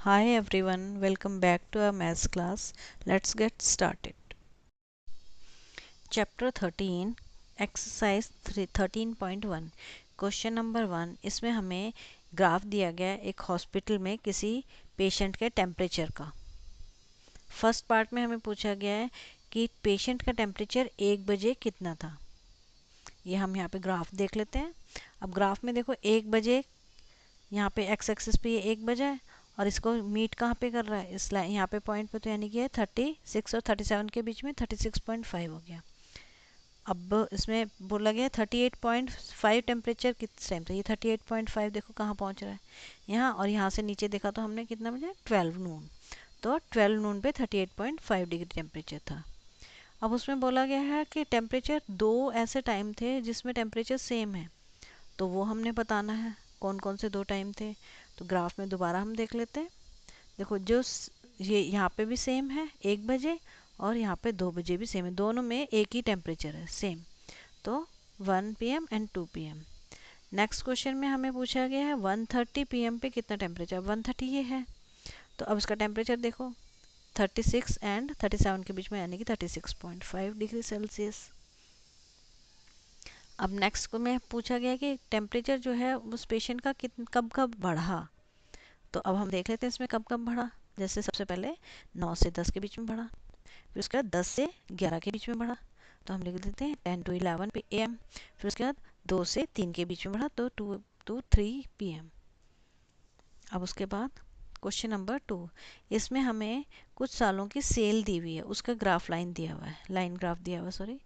Hi everyone, welcome back to our maths class. Let's get started. Chapter 13, Exercise 13.1. Question number 1. इसमें हमें graph दिया गया है एक हॉस्पिटल में किसी पेशेंट के टेम्परेचर का। फर्स्ट पार्ट में हमें पूछा गया है कि पेशेंट का टेम्परेचर 1 बजे कितना था। ये हम यहाँ पे ग्राफ देख लेते हैं। अब ग्राफ में देखो 1 बजे, यहाँ पे एक्स एक्सिस पे ये 1 बजा है और इसको मीट कहाँ पे कर रहा है, इस लाइन यहाँ पे पॉइंट पे, तो यानी कि 36 और 37 के बीच में 36.5 हो गया। अब इसमें बोला गया 38.5 टेम्परेचर किस टाइम से, ये 38.5 देखो कहाँ पहुँच रहा है यहाँ, और यहाँ से नीचे देखा तो हमने कितना बजा 12 नून, तो 12 नून पे 38.5 डिग्री टेम्परेचर था। अब उसमें बोला गया है कि टेम्परेचर दो ऐसे टाइम थे जिसमें टेम्परेचर सेम है, तो वो हमने बताना है कौन कौन से दो टाइम थे। तो ग्राफ में दोबारा हम देख लेते हैं। देखो ये यहाँ पे भी सेम है 1 बजे, और यहाँ पे 2 बजे भी सेम है, दोनों में एक ही टेम्परेचर है सेम, तो 1 PM and 2 PM. Next question में हमें पूछा गया है 1:30 पीएम पे कितना टेम्परेचर, 1:30 ये है, तो अब इसका टेम्परेचर देखो 36 एंड 37 के बीच में, यानी कि 36.5 डिग्री सेल्सियस। अब नेक्स्ट को में पूछा गया कि टेम्परेचर जो है उस पेशेंट का कब कब बढ़ा, तो अब हम देख लेते हैं इसमें कब कब बढ़ा। जैसे सबसे पहले 9 से 10 के बीच में बढ़ा, फिर उसके बाद 10 से 11 के बीच में बढ़ा, तो हम लिख देते हैं 10 to 11 पे एम। फिर उसके बाद 2 से 3 के बीच में बढ़ा, तो 2 to 3 पीएम। अब उसके बाद क्वेश्चन नंबर 2, इसमें हमें कुछ सालों की सेल दी हुई है, उसका ग्राफ लाइन दिया हुआ है, लाइन ग्राफ दिया हुआ है सॉरी।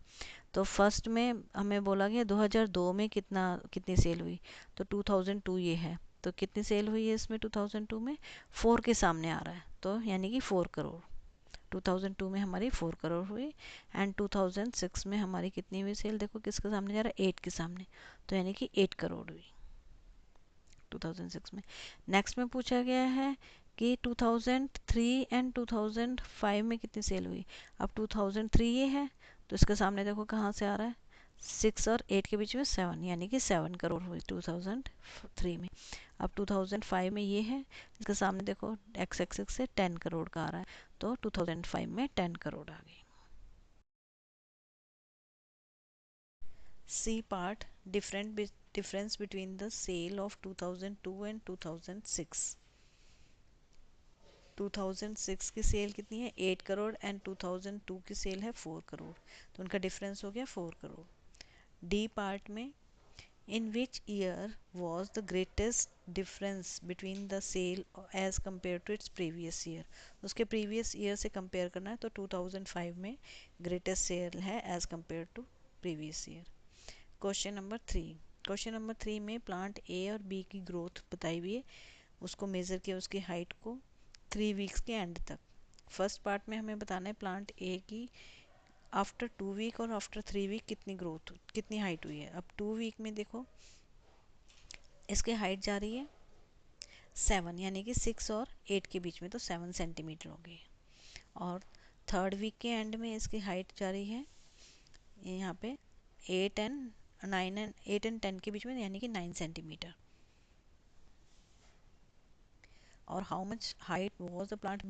तो फर्स्ट में हमें बोला गया 2002 में कितनी सेल हुई, तो 2002 ये है, तो कितनी सेल हुई है इसमें 2002 में, 4 के सामने आ रहा है, तो यानी कि 4 करोड़। 2002 में हमारी 4 करोड़ हुई, एंड 2006 में हमारी कितनी हुई सेल, देखो किसके सामने जा रहा है 8 के सामने, तो यानी कि 8 करोड़ हुई 2006 में। नेक्स्ट में पूछा गया है कि 2003 एंड 2005 में कितनी सेल हुई। अब 2003 ये है, तो इसके सामने देखो कहाँ से आ रहा है, 6 और 8 के बीच में 7, यानी कि 7 करोड़ हुई 2003 में। अब 2005 में ये है, इसके सामने देखो एक्स एक्सिस से 10 करोड़ का आ रहा है, तो 2005 में 10 करोड़ आ गई। C part, difference between the sale of 2002 and 2006। 2006 की सेल कितनी है 8 करोड़, एंड 2002 की सेल है 4 करोड़, तो उनका डिफरेंस हो गया 4 करोड़। डी पार्ट में, in which year was the greatest difference between the sale as compared to its previous year। उसके previous year से compare करना है, तो 2005 में greatest sale है as compared to previous year। Question number 3, question number 3 में plant ए और B की ग्रोथ बताई हुई है, उसको मेज़र किया उसकी हाइट को 3 वीक्स के एंड तक। फर्स्ट पार्ट में हमें बताना है प्लांट ए की आफ्टर 2 वीक और आफ्टर 3 वीक कितनी ग्रोथ, कितनी हाइट हुई है। अब 2 वीक में देखो इसकी हाइट जा रही है 7, यानी कि 6 और 8 के बीच में, तो 7 सेंटीमीटर हो गई। और थर्ड वीक के एंड में इसकी हाइट जा रही है यहाँ पे 8 एंड 10 के बीच में, यानी कि 9 सेंटीमीटर। और how much height was the plant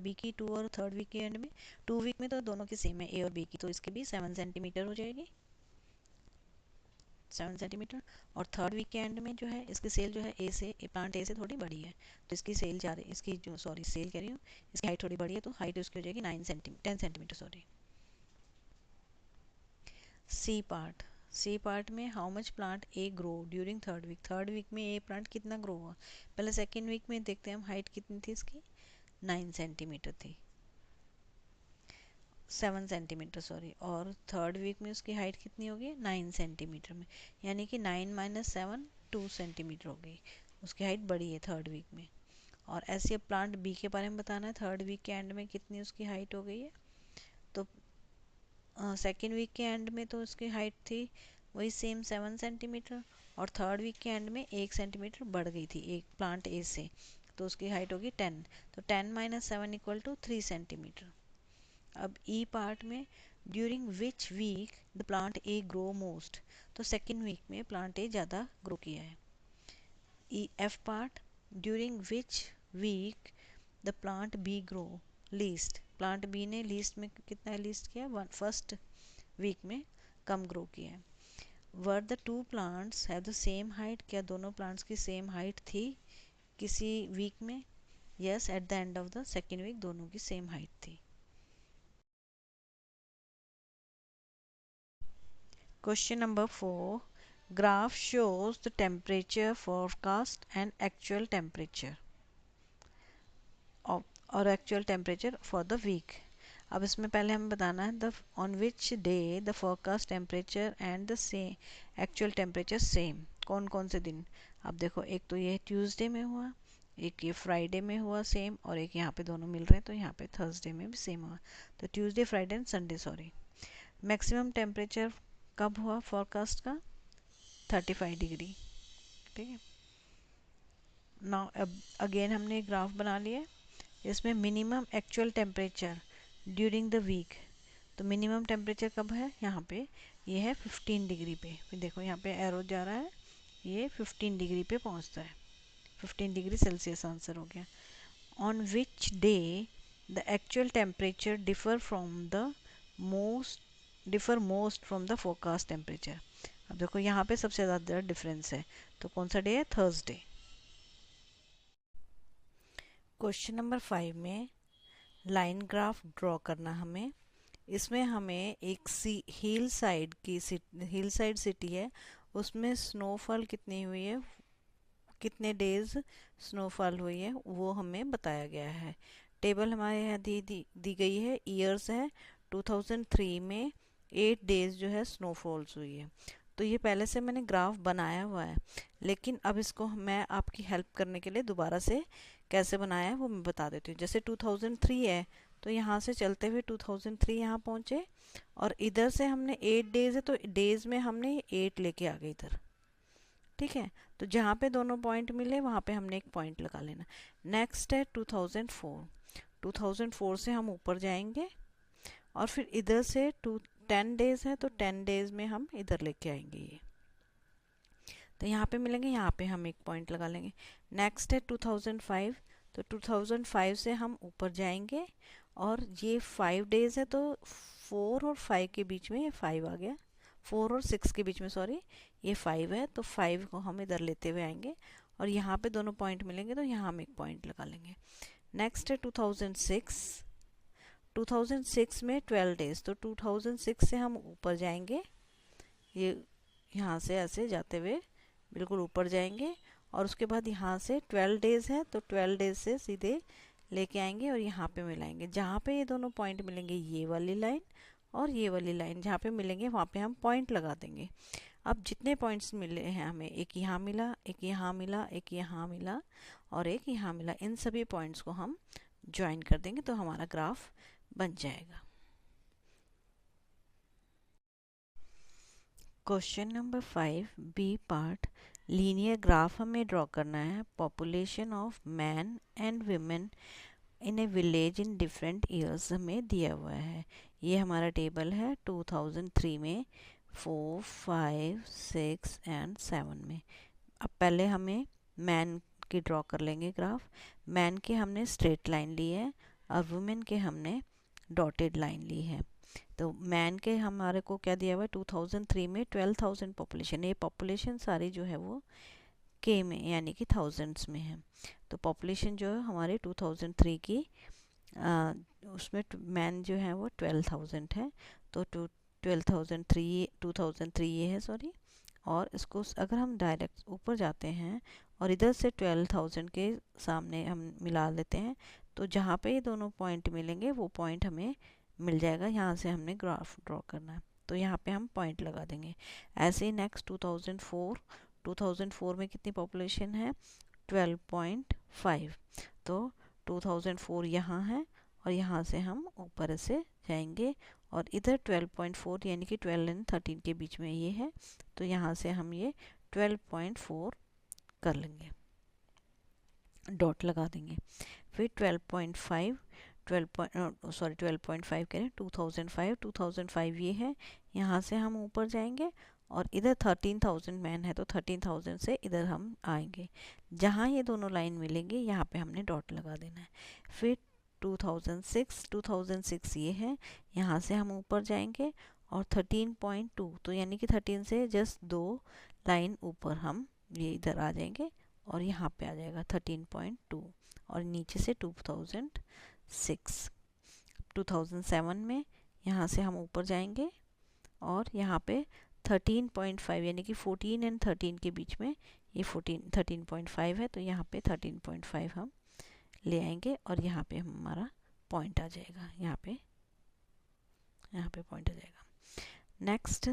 B की 2 और थर्ड वीक के एंड में, 2 वीक में तो दोनों की सेम है ए और बी की, तो इसकी भी 7 सेंटीमीटर हो जाएगी, 7 सेंटीमीटर। और थर्ड वीक के एंड में जो है इसकी सेल जो है प्लांट ए से थोड़ी बड़ी है, तो इसकी सेल जा रही इसकी जो सॉरी सेल कह रही हूँ, इसकी हाइट थोड़ी बड़ी है, तो हाइट उसकी हो जाएगी 10 centimetre sorry. C part, C part में how much plant A grow during third week में ए प्लांट कितना ग्रो हुआ। पहले सेकेंड वीक में देखते हैं हम, हाइट कितनी थी इसकी 9 सेंटीमीटर थी, 7 सेंटीमीटर सॉरी, और थर्ड वीक में उसकी हाइट कितनी होगी 9 सेंटीमीटर में, यानी कि 9 माइनस 7 2 सेंटीमीटर हो गई, उसकी हाइट बड़ी है थर्ड वीक में। और ऐसे प्लांट बी के बारे में बताना है, थर्ड वीक के एंड में कितनी उसकी हाइट हो गई है, तो सेकेंड वीक के एंड में तो उसकी हाइट थी वही सेम 7 सेंटीमीटर, और थर्ड वीक के एंड में 1 सेंटीमीटर बढ़ गई थी एक प्लांट ए से, तो उसकी हाइट होगी 10, तो 10 माइनस 7 इक्वल टू 3 सेंटीमीटर। अब ई पार्ट में, during which week the plant A grow most, तो सेकेंड वीक में प्लांट ए ज़्यादा ग्रो किया है। E F part, during which week the plant B grow least, plant B ने least में कितना लीस्ट किया, फर्स्ट वीक में कम ग्रो किया है। Were the two plants have the same height, क्या दोनों प्लांट्स की सेम हाइट थी किसी वीक में? Yes, at the end of the second week दोनों की सेम हाइट थी। Question number 4, graph shows the temperature forecast and actual temperature और actual temperature for the week. अब इसमें पहले हमें बताना है the on which day the forecast temperature and the same actual temperature same, कौन कौन से दिन। अब देखो, एक तो ये ट्यूसडे में हुआ, एक ये फ्राइडे में हुआ सेम, और एक यहाँ पे दोनों मिल रहे हैं तो यहाँ पे थर्सडे में भी सेम हुआ। तो Tuesday, Friday and Sunday, sorry. Maximum temperature कब हुआ फोरकास्ट का? 35 डिग्री। ठीक है, नाउ अब अगेन हमने ग्राफ बना लिया। इसमें minimum actual temperature during the week, तो मिनिमम टेम्परेचर कब है? यहाँ पे ये है 15 डिग्री पे। फिर देखो यहाँ पे एरो जा रहा है, ये 15 डिग्री पे पहुँचता है। 15 डिग्री सेल्सियस आंसर हो गया। On which day the actual temperature differ most from the forecast temperature. अब देखो यहाँ पे सबसे ज़्यादा डिफरेंस है, तो कौन सा डे है? थर्सडे। क्वेश्चन नंबर 5 में लाइन ग्राफ ड्रॉ करना हमें। इसमें हमें एक हिल साइड सिटी है, उसमें स्नोफॉल कितनी हुई है, कितने डेज स्नोफॉल हुई है, वो हमें बताया गया है। टेबल हमारे यहाँ दी गई है, ईयर्स है 2003 में 8 डेज जो है स्नोफॉल्स हुई है। तो ये पहले से मैंने ग्राफ बनाया हुआ है, लेकिन अब इसको मैं आपकी हेल्प करने के लिए दोबारा से कैसे बनाया है वो मैं बता देती हूँ। जैसे 2003 है, तो यहाँ से चलते हुए 2003 यहाँ पहुँचे, और इधर से हमने 8 डेज है, तो डेज में हमने 8 लेके आ गए इधर। ठीक है, तो जहाँ पे दोनों पॉइंट मिले वहाँ पे हमने एक पॉइंट लगा लेना। नेक्स्ट है 2004। 2004 से हम ऊपर जाएंगे, और फिर इधर से 10 डेज है, तो 10 डेज में हम इधर लेके आएंगे ये, तो यहाँ पे मिलेंगे, यहाँ पे हम एक पॉइंट लगा लेंगे। नेक्स्ट है 2005। तो 2005 से हम ऊपर जाएंगे, और ये 5 डेज है, तो 4 और 5 के बीच में ये 5 आ गया, 4 और 6 के बीच में, सॉरी, ये 5 है, तो 5 को हम इधर लेते हुए आएंगे, और यहाँ पे दोनों पॉइंट मिलेंगे, तो यहाँ हम एक पॉइंट लगा लेंगे। नेक्स्ट है 2006। 2006 में 12 डेज, तो 2006 से हम ऊपर जाएंगे, ये यहाँ से ऐसे जाते हुए बिल्कुल ऊपर जाएंगे, और उसके बाद यहाँ से 12 डेज है, तो 12 डेज से सीधे लेके आएंगे और यहाँ पे मिलाएंगे। जहाँ पे ये दोनों पॉइंट मिलेंगे, ये वाली लाइन और ये वाली लाइन जहाँ पे मिलेंगे वहाँ पे हम पॉइंट लगा देंगे। अब जितने पॉइंट्स मिले हैं हमें, एक यहाँ मिला, एक यहाँ मिला, एक यहाँ मिला और एक यहाँ मिला, इन सभी पॉइंट्स को हम ज्वाइन कर देंगे, तो हमारा ग्राफ बन जाएगा। Question number 5 B part, linear graph हमें ड्रॉ करना है। Population of man and women in a village in different years हमें दिया हुआ है। ये हमारा टेबल है 2003 में, 4, 5, 6 एंड 7 में। अब पहले हमें मैन की ड्रॉ कर लेंगे ग्राफ। मैन के हमने स्ट्रेट लाइन ली है, और वुमेन के हमने डॉटेड लाइन ली है। तो मैन के हमारे को क्या दिया हुआ है, 2003 में 12,000 पॉपुलेशन। ये पॉपुलेशन सारी जो है वो के में यानी कि थाउजेंड्स में है। तो पॉपुलेशन जो है हमारे 2003 की उसमें मैन जो है वो 12,000 है, तो 2003 ये है, सॉरी। और इसको अगर हम डायरेक्ट ऊपर जाते हैं और इधर से 12,000 के सामने हम मिला लेते हैं, तो जहाँ पे ये दोनों पॉइंट मिलेंगे वो पॉइंट हमें मिल जाएगा। यहाँ से हमने ग्राफ ड्रॉ करना है, तो यहाँ पे हम पॉइंट लगा देंगे। ऐसे ही नेक्स्ट 2004 में कितनी पॉपुलेशन है, 12.5। तो 2004 यहाँ है, और यहाँ से हम ऊपर से जाएंगे, और इधर 12.4 यानी कि 12 एंड 13 के बीच में ये है, तो यहाँ से हम ये 12.4 कर लेंगे, डॉट लगा देंगे। फिर 12.5 12.5 करें, 2005 ये है, यहाँ से हम ऊपर जाएंगे और इधर 13,000 मैन है तो 13,000 से इधर हम आएंगे, जहाँ ये दोनों लाइन मिलेंगे यहाँ पे हमने डॉट लगा देना है। फिर 2006 ये है, यहाँ से हम ऊपर जाएंगे और 13.2 तो यानी कि 13 से जस्ट 2 लाइन ऊपर हम ये इधर आ जाएंगे और यहाँ पे आ जाएगा 13.2 और नीचे से 2007 में यहाँ से हम ऊपर जाएंगे और यहाँ पे 13.5 यानी कि 14 एंड 13 के बीच में ये 13.5 है तो यहाँ पे 13.5 हम ले आएंगे और यहाँ पे हमारा पॉइंट आ जाएगा, यहाँ पे पॉइंट आ जाएगा। नेक्स्ट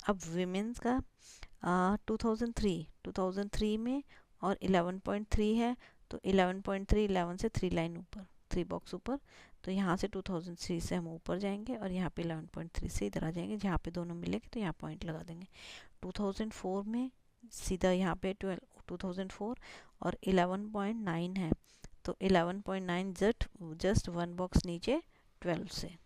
अब विमेंस का 2003 में और 11.3 है तो 11.3 11 से 3 लाइन ऊपर, 3 बॉक्स ऊपर, तो यहाँ से 2003 से हम ऊपर जाएंगे और यहाँ पे 11.3 से इधर आ जाएंगे, जहाँ पे दोनों मिलेंगे तो यहाँ पॉइंट लगा देंगे। 2004 में सीधा यहाँ पे 2004 और 11.9 है तो 11.9 जस्ट 1 बॉक्स नीचे 12 से।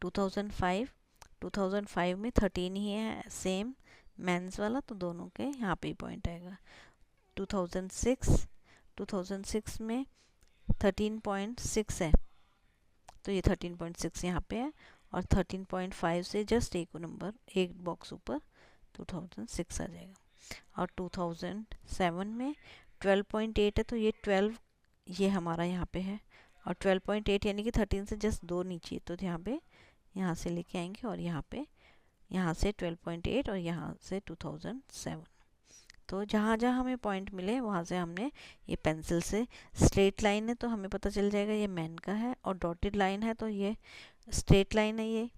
2005 में 13 ही है सेम मेंस वाला तो दोनों के यहाँ पे ही पॉइंट आएगा। 2006 में 13.6 है तो ये 13.6 यहाँ पे है और 13.5 से जस्ट एक बॉक्स ऊपर 2006 आ जाएगा। और 2007 में 12.8 है तो ये 12 ये हमारा यहाँ पे है और 12.8 यानी कि 13 से जस्ट 2 नीचे तो यहाँ से लेके आएंगे और यहाँ से 12.8 और यहाँ से 2007। तो जहाँ जहाँ हमें पॉइंट मिले वहाँ से हमने ये पेंसिल से, स्ट्रेट लाइन है तो हमें पता चल जाएगा ये मैन का है और डॉटेड लाइन है तो ये स्ट्रेट लाइन है ये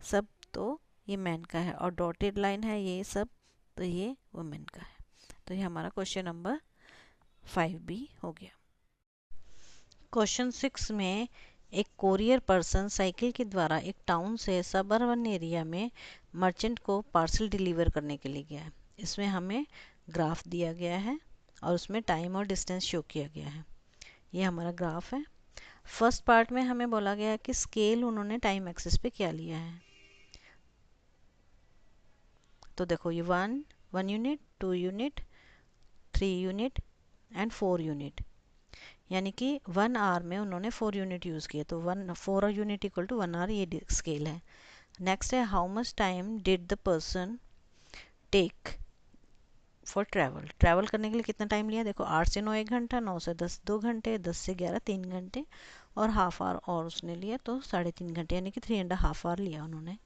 सब तो ये मैन का है और डॉटेड लाइन है ये सब तो ये वुमेन का है। तो ये हमारा क्वेश्चन नंबर 5B हो गया। क्वेश्चन 6 में एक कोरियर पर्सन साइकिल के द्वारा एक टाउन से सबअर्बन एरिया में मर्चेंट को पार्सल डिलीवर करने के लिए गया है। इसमें हमें ग्राफ दिया गया है और उसमें टाइम और डिस्टेंस शो किया गया है। ये हमारा ग्राफ है। फर्स्ट पार्ट में हमें बोला गया है कि स्केल उन्होंने टाइम एक्सिस पे क्या लिया है। तो देखो ये 1 unit, 2 unit, 3 unit and 4 unit, यानी कि 1 आवर में उन्होंने 4 यूनिट यूज़ किए तो 4 यूनिट इक्वल टू 1 आवर, ये स्केल है। नेक्स्ट है how much time did the person take for travel करने के लिए कितना टाइम लिया। देखो 8 से 9 1 घंटा, 9 से 10 2 घंटे, 10 से 11 3 घंटे और हाफ आवर और उसने लिया तो 3.5 घंटे, यानी कि 3.5 आवर लिया उन्होंने।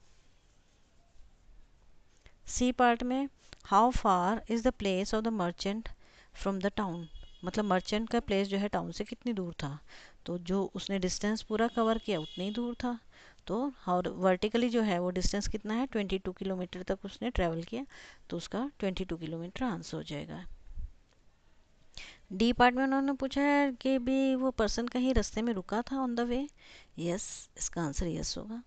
सी पार्ट में how far is the place of the merchant from the town, मतलब मर्चेंट का प्लेस जो है टाउन से कितनी दूर था, तो जो उसने डिस्टेंस पूरा कवर किया उतनी दूर था। तो और वर्टिकली जो है वो डिस्टेंस कितना है 22 किलोमीटर तक उसने ट्रैवल किया तो उसका 22 किलोमीटर आंसर हो जाएगा। डी पार्ट में उन्होंने पूछा है कि भी वो पर्सन कहीं रास्ते में रुका था ऑन द वे। यस, इसका आंसर यस होगा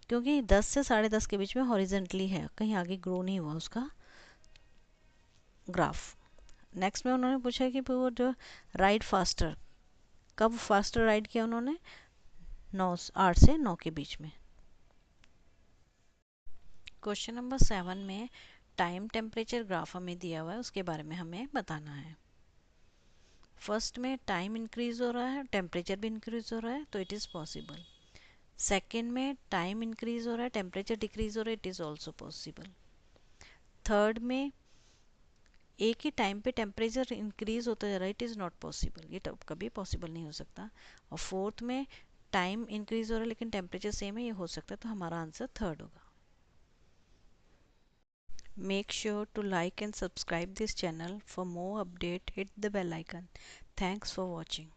क्योंकि 10 से 10:30 के बीच में हॉरिजेंटली है, कहीं आगे ग्रो नहीं हुआ उसका ग्राफ। नेक्स्ट में उन्होंने पूछा कि वो जो राइड फास्टर, कब फास्टर राइड किया उन्होंने 8 से 9 के बीच में। क्वेश्चन नंबर 7 में टाइम टेम्परेचर ग्राफ हमें दिया हुआ है, उसके बारे में हमें बताना है। फर्स्ट में टाइम इंक्रीज हो रहा है, टेम्परेचर भी इंक्रीज हो रहा है तो इट इज़ पॉसिबल। सेकेंड में टाइम इंक्रीज हो रहा है, टेम्परेचर डिक्रीज हो रहा है, it is also possible. Third में एक ही टाइम पे टेम्परेचर इंक्रीज होता जा रहा है, इट इज़ नॉट पॉसिबल, ये कभी पॉसिबल नहीं हो सकता। और फोर्थ में टाइम इंक्रीज हो रहा है लेकिन टेम्परेचर सेम है, ये हो सकता है, तो हमारा आंसर थर्ड होगा। Make sure to like and subscribe this channel for more update. Hit the bell icon. Thanks for watching.